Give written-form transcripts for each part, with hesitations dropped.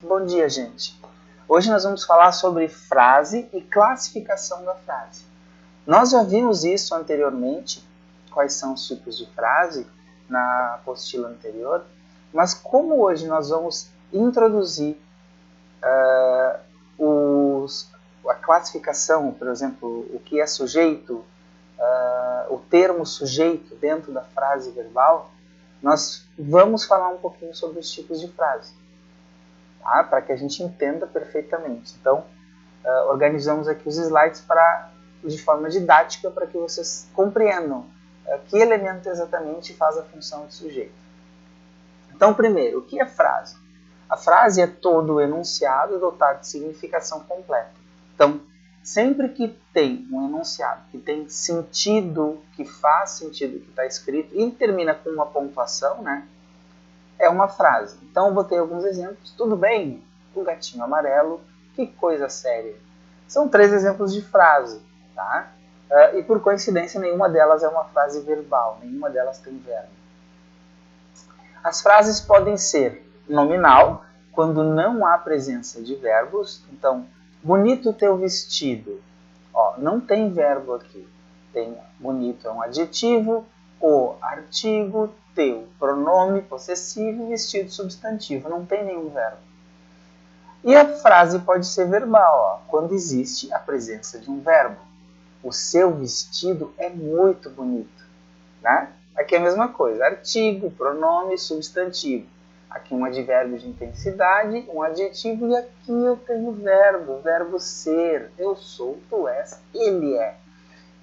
Bom dia, gente. Hoje nós vamos falar sobre frase e classificação da frase. Nós já vimos isso anteriormente, quais são os tipos de frase, na apostila anterior, mas como hoje nós vamos introduzir a classificação, por exemplo, o que é sujeito, o termo sujeito dentro da frase verbal, nós vamos falar um pouquinho sobre os tipos de frase. Tá? Para que a gente entenda perfeitamente. Então, organizamos aqui os slides de forma didática para que vocês compreendam que elemento exatamente faz a função de sujeito. Então, primeiro, o que é frase? A frase é todo o enunciado dotado de significação completa. Então, sempre que tem um enunciado que tem sentido, que faz sentido o que está escrito e termina com uma pontuação, né? É uma frase. Então eu botei alguns exemplos. Tudo bem? O gatinho amarelo, que coisa séria. São 3 exemplos de frase, tá? E por coincidência nenhuma delas é uma frase verbal, nenhuma delas tem verbo. As frases podem ser nominal, quando não há presença de verbos. Então, bonito teu vestido. Ó, não tem verbo aqui. Tem bonito é um adjetivo, o artigo, teu pronome possessivo, vestido substantivo. Não tem nenhum verbo. E a frase pode ser verbal, ó, quando existe a presença de um verbo. O seu vestido é muito bonito. Né? Aqui é a mesma coisa. Artigo, pronome, substantivo. Aqui um advérbio de intensidade, um adjetivo, e aqui eu tenho verbo ser. Eu sou, tu és, ele é.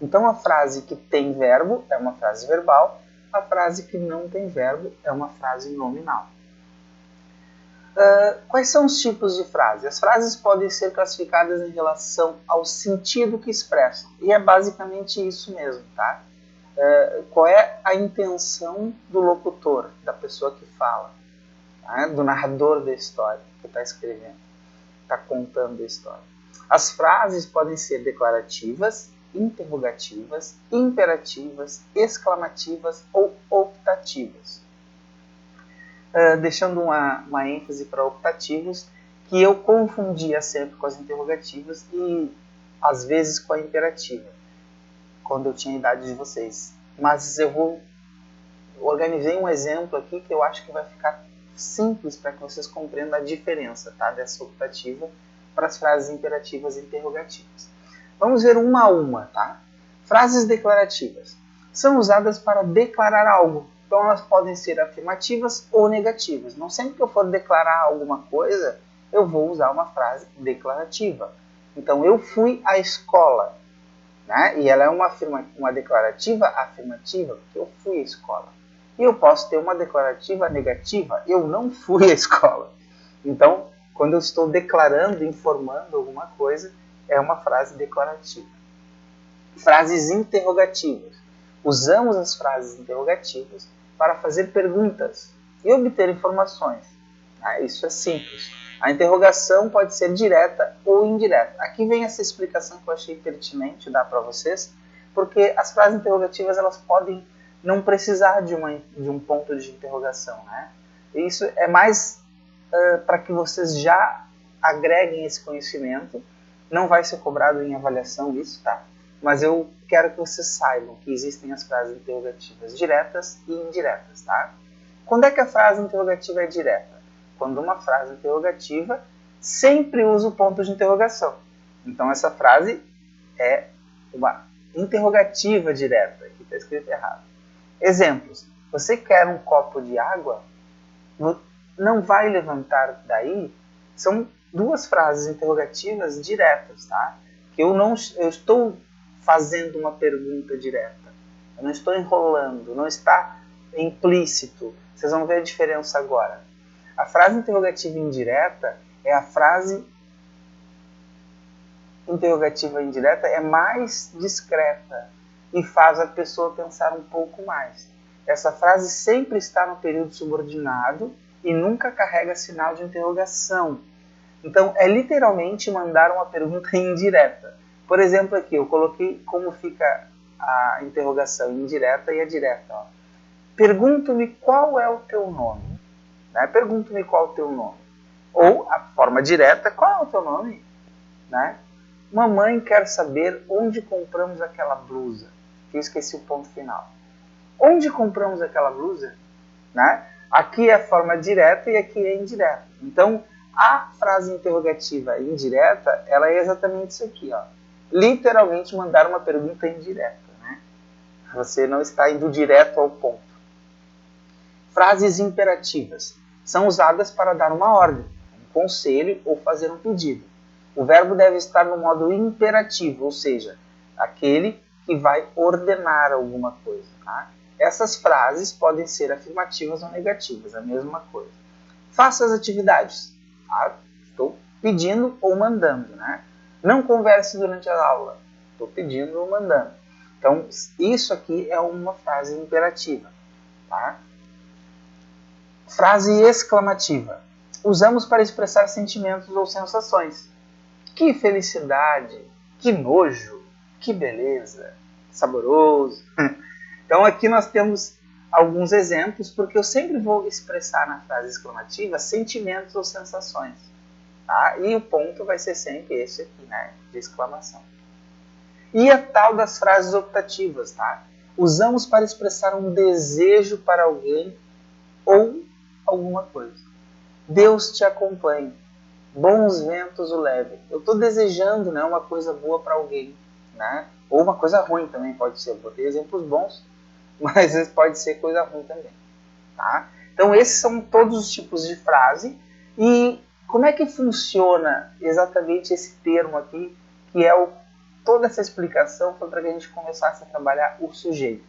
Então a frase que tem verbo é uma frase verbal, a frase que não tem verbo é uma frase nominal. Quais são os tipos de frase? As frases podem ser classificadas em relação ao sentido que expressam, e é basicamente isso mesmo, tá? Qual é a intenção do locutor, da pessoa que fala, tá? Do narrador da história, que está escrevendo, está contando a história. As frases podem ser declarativas, interrogativas, imperativas, exclamativas ou optativas. Deixando uma ênfase para optativos, que eu confundia sempre com as interrogativas e às vezes com a imperativa, quando eu tinha a idade de vocês. Mas eu organizei um exemplo aqui que eu acho que vai ficar simples para que vocês compreendam a diferença, tá, dessa optativa para as frases imperativas e interrogativas. Vamos ver uma a uma, tá? Frases declarativas são usadas para declarar algo. Então elas podem ser afirmativas ou negativas. Não sempre que eu for declarar alguma coisa, eu vou usar uma frase declarativa. Então eu fui à escola, né? E ela é uma declarativa afirmativa, porque eu fui à escola. E eu posso ter uma declarativa negativa, eu não fui à escola. Então, quando eu estou declarando, informando alguma coisa, é uma frase declarativa. Frases interrogativas. Usamos as frases interrogativas para fazer perguntas e obter informações. Isso é simples. A interrogação pode ser direta ou indireta. Aqui vem essa explicação que eu achei pertinente dar para vocês, porque as frases interrogativas elas podem não precisar de um ponto de interrogação. Né? Isso é mais para que vocês já agreguem esse conhecimento. Não vai ser cobrado em avaliação isso, tá? Mas eu quero que vocês saibam que existem as frases interrogativas diretas e indiretas, tá? Quando é que a frase interrogativa é direta? Quando uma frase interrogativa sempre usa o ponto de interrogação. Então essa frase é uma interrogativa direta. Aqui está escrito errado. Exemplos. Você quer um copo de água? Não vai levantar daí? São 2 frases interrogativas diretas, tá? Que eu estou fazendo uma pergunta direta. Eu não estou enrolando, não está implícito. Vocês vão ver a diferença agora. A frase interrogativa indireta é a frase interrogativa indireta é mais discreta e faz a pessoa pensar um pouco mais. Essa frase sempre está no período subordinado e nunca carrega sinal de interrogação. Então, é literalmente mandar uma pergunta indireta. Por exemplo, aqui eu coloquei como fica a interrogação indireta e a direta. Ó. Pergunto-me qual é o teu nome. Né? Pergunto-me qual é o teu nome. Ou a forma direta, qual é o teu nome? Né? Mamãe quer saber onde compramos aquela blusa. Que eu esqueci o ponto final. Onde compramos aquela blusa? Né? Aqui é a forma direta e aqui é indireta. Então, a frase interrogativa indireta, ela é exatamente isso aqui, ó. Literalmente mandar uma pergunta indireta, né? Você não está indo direto ao ponto. Frases imperativas são usadas para dar uma ordem, um conselho ou fazer um pedido. O verbo deve estar no modo imperativo, ou seja, aquele que vai ordenar alguma coisa, tá? Essas frases podem ser afirmativas ou negativas, a mesma coisa. Faça as atividades. Tá? Estou pedindo ou mandando. Né? Não converse durante a aula. Estou pedindo ou mandando. Então, isso aqui é uma frase imperativa. Tá? Frase exclamativa. Usamos para expressar sentimentos ou sensações. Que felicidade! Que nojo! Que beleza! Saboroso! Então aqui nós temos alguns exemplos, porque eu sempre vou expressar na frase exclamativa sentimentos ou sensações. Tá? E o ponto vai ser sempre esse aqui, né? De exclamação. E a tal das frases optativas, tá? Usamos para expressar um desejo para alguém ou alguma coisa. Deus te acompanhe. Bons ventos o leve. Eu estou desejando, né, uma coisa boa para alguém. Né? Ou uma coisa ruim também pode ser. Eu botei exemplos bons, mas às vezes pode ser coisa ruim também. Tá? Então esses são todos os tipos de frase. E como é que funciona exatamente esse termo aqui, que é toda essa explicação foi para que a gente começasse a trabalhar o sujeito.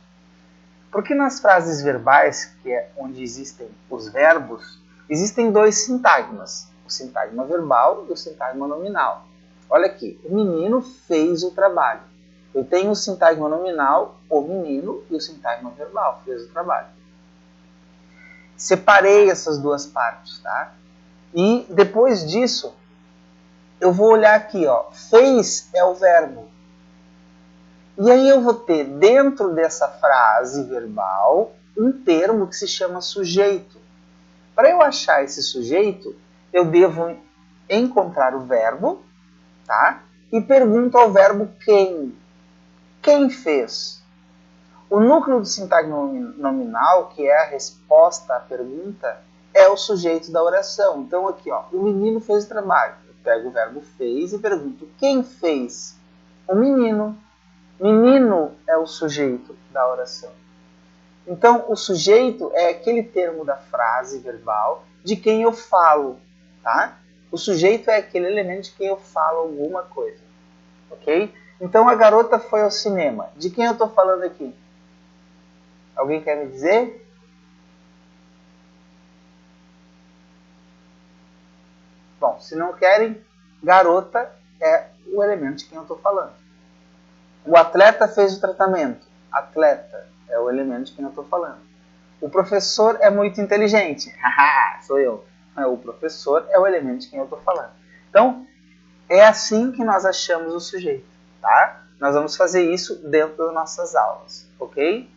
Porque nas frases verbais, que é onde existem os verbos, existem dois sintagmas. O sintagma verbal e o sintagma nominal. Olha aqui, o menino fez o trabalho. Eu tenho o sintagma nominal, o menino, e o sintagma verbal, fez o trabalho. Separei essas duas partes, tá? E depois disso, eu vou olhar aqui, ó. Fez é o verbo. E aí eu vou ter, dentro dessa frase verbal, um termo que se chama sujeito. Para eu achar esse sujeito, eu devo encontrar o verbo, tá? E pergunto ao verbo quem. Quem fez? O núcleo do sintagma nominal, que é a resposta à pergunta, é o sujeito da oração. Então aqui, ó, o menino fez o trabalho. Eu pego o verbo fez e pergunto quem fez? O menino. Menino é o sujeito da oração. Então o sujeito é aquele termo da frase verbal de quem eu falo, tá? O sujeito é aquele elemento de quem eu falo alguma coisa, ok? Então a garota foi ao cinema. De quem eu estou falando aqui? Alguém quer me dizer? Bom, se não querem, garota é o elemento de quem eu estou falando. O atleta fez o tratamento. Atleta é o elemento de quem eu estou falando. O professor é muito inteligente. Haha, sou eu. O professor é o elemento de quem eu estou falando. Então, é assim que nós achamos o sujeito, tá? Nós vamos fazer isso dentro das nossas aulas, ok?